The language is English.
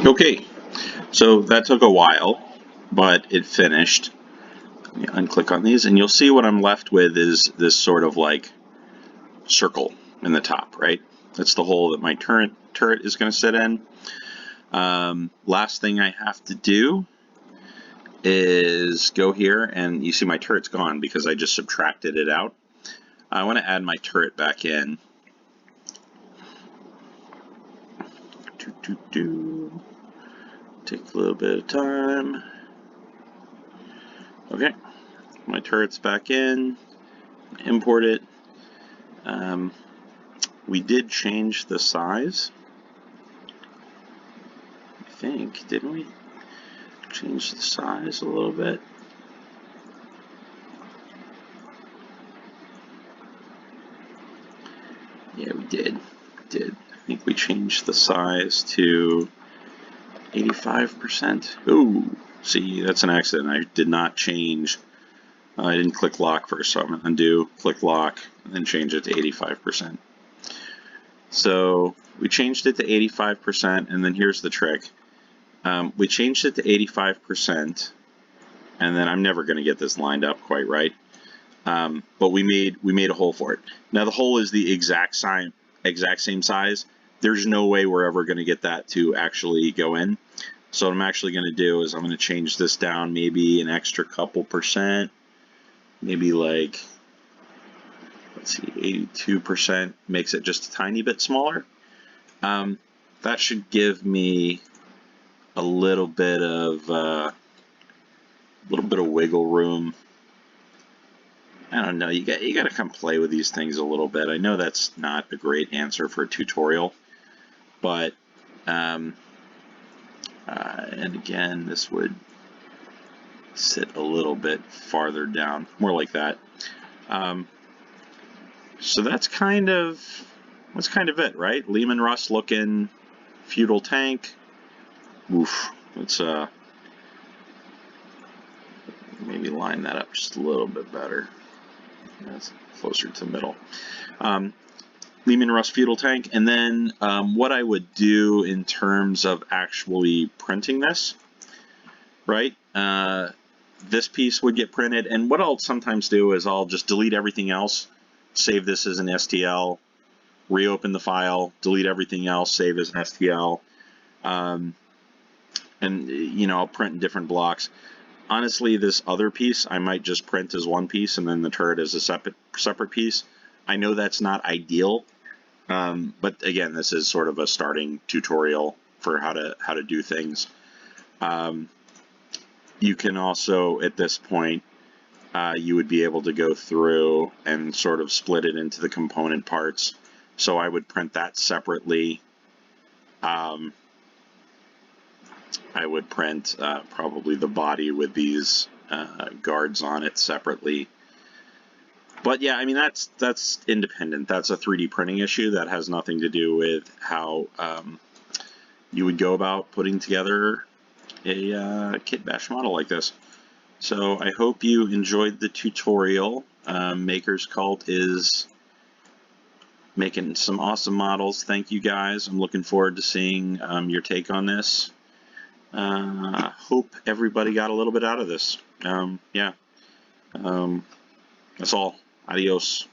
Okay, so that took a while, but it finished. Let me unclick on these, and you'll see what I'm left with is this sort of like circle in the top, right? That's the hole that my turret is going to sit in. Last thing I have to do is go here, and you see my turret's gone because I just subtracted it out. I want to add my turret back in. Take a little bit of time. Okay, my turret's back in. Import it. We did change the size, I think, didn't we? Change the size a little bit. Yeah, we did. I think we changed the size to 85%. Ooh, see, that's an accident. I did not change. I didn't click lock first, so I'm going to undo, click lock, and then change it to 85%. So we changed it to 85%, and then here's the trick. We changed it to 85%, and then I'm never going to get this lined up quite right. But we made a hole for it. Now the hole is the exact same size. There's no way we're ever going to get that to actually go in. So what I'm actually going to do is I'm going to change this down maybe an extra couple percent, maybe like, let's see, 82%, makes it just a tiny bit smaller. That should give me a little bit of wiggle room. I don't know. You got to come play with these things a little bit. I know that's not a great answer for a tutorial, but and again, this would sit a little bit farther down, more like that. So that's kind of it, right? Leman Russ looking feudal tank. Oof. Let's maybe line that up just a little bit better. That's closer to the middle. Leman Russ feudal tank, and then what I would do in terms of actually printing this, right? This piece would get printed, and what I'll sometimes do is I'll just delete everything else, save this as an STL, reopen the file, delete everything else, save as an STL, and I'll print in different blocks. Honestly, this other piece I might just print as one piece, and then the turret as a separate piece. I know that's not ideal, but again, this is sort of a starting tutorial for how to do things. You can also, at this point, you would be able to go through and sort of split it into the component parts. So I would print that separately. I would print probably the body with these guards on it separately. But yeah, I mean, that's independent. That's a 3D printing issue. That has nothing to do with how you would go about putting together a kit bash model like this. So I hope you enjoyed the tutorial. Maker's Cult is making some awesome models. Thank you guys. I'm looking forward to seeing your take on this. Hope everybody got a little bit out of this. Yeah. That's all. Adios.